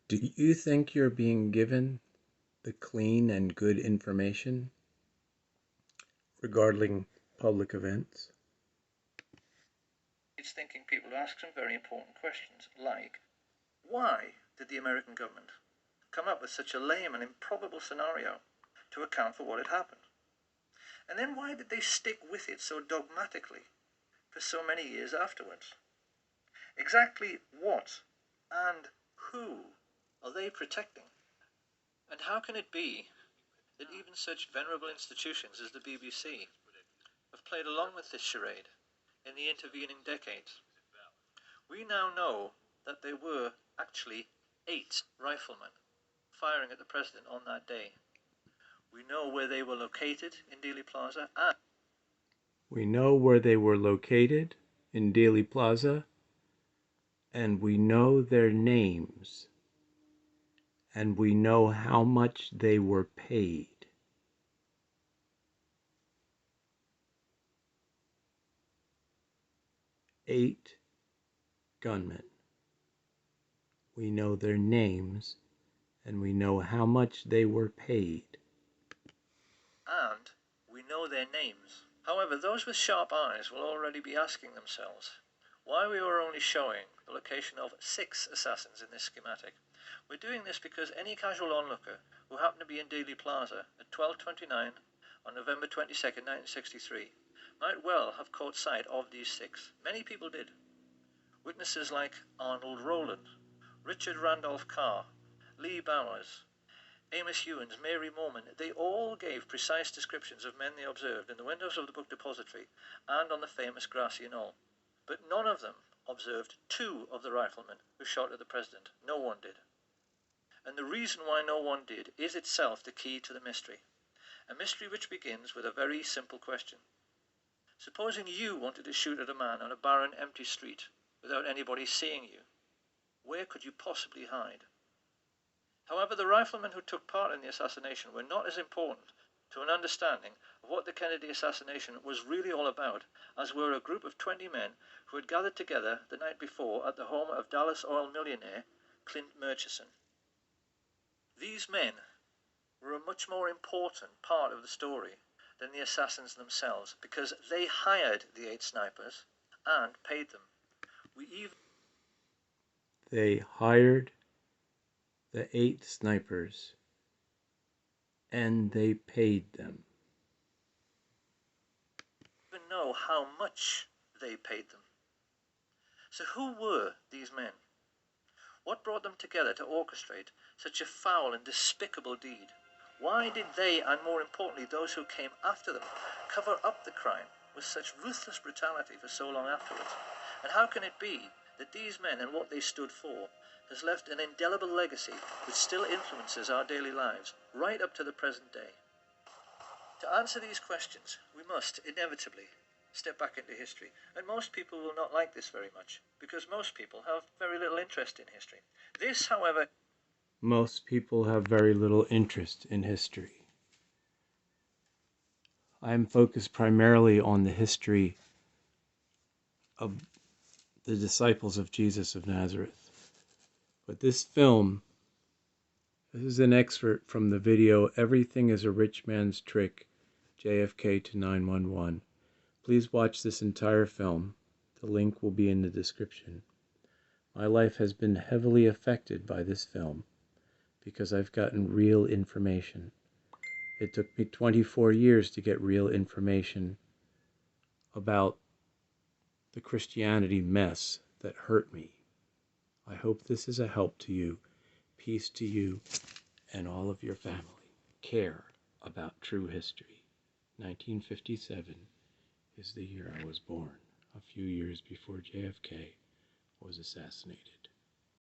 Do you think you're being given the clean and good information regarding public events? It's thinking people to ask some very important questions, like, why did the American government come up with such a lame and improbable scenario to account for what had happened? And then why did they stick with it so dogmatically for so many years afterwards? Exactly what and who are they protecting? And how can it be that even such venerable institutions as the BBC have played along with this charade in the intervening decades? We now know that there were actually 8 riflemen firing at the president on that day. We know where they were located in Dealey Plaza, and We know where they were located in Dealey Plaza, and we know their names, and we know how much they were paid. Eight gunmen. We know their names, and we know how much they were paid. and we know their names. However, those with sharp eyes will already be asking themselves why we were only showing the location of 6 assassins in this schematic. We're doing this because any casual onlooker who happened to be in Dealey Plaza at 12:29 on November 22nd, 1963, might well have caught sight of these 6. Many people did. Witnesses like Arnold Rowland, Richard Randolph Carr, Lee Bowers, Amos Ewins, Mary Morman, they all gave precise descriptions of men they observed in the windows of the book depository and on the famous grassy knoll. But none of them observed 2 of the riflemen who shot at the president. No one did. And the reason why no one did is itself the key to the mystery. A mystery which begins with a very simple question. Supposing you wanted to shoot at a man on a barren, empty street without anybody seeing you, where could you possibly hide? However, the riflemen who took part in the assassination were not as important to an understanding of what the Kennedy assassination was really all about as were a group of 20 men who had gathered together the night before at the home of Dallas oil millionaire Clint Murchison. These men were a much more important part of the story than the assassins themselves, because they hired the 8 snipers and paid them. They hired the 8 snipers, and they paid them. Even know how much they paid them. So who were these men? What brought them together to orchestrate such a foul and despicable deed? Why did they, and more importantly those who came after them, cover up the crime with such ruthless brutality for so long afterwards? And how can it be that these men and what they stood for has left an indelible legacy which still influences our daily lives right up to the present day? To answer these questions, we must inevitably step back into history. And most people will not like this very much, because most people have very little interest in history. This, however... Most people have very little interest in history. I am focused primarily on the history of the disciples of Jesus of Nazareth. But this is an excerpt from the video "Everything is a Rich Man's Trick, JFK to 911. Please watch this entire film. The link will be in the description. My life has been heavily affected by this film because I've gotten real information. It took me 24 years to get real information about the Christianity mess that hurt me. I hope this is a help to you. Peace to you and all of your family. Care about true history. 1957 is the year I was born, a few years before JFK was assassinated.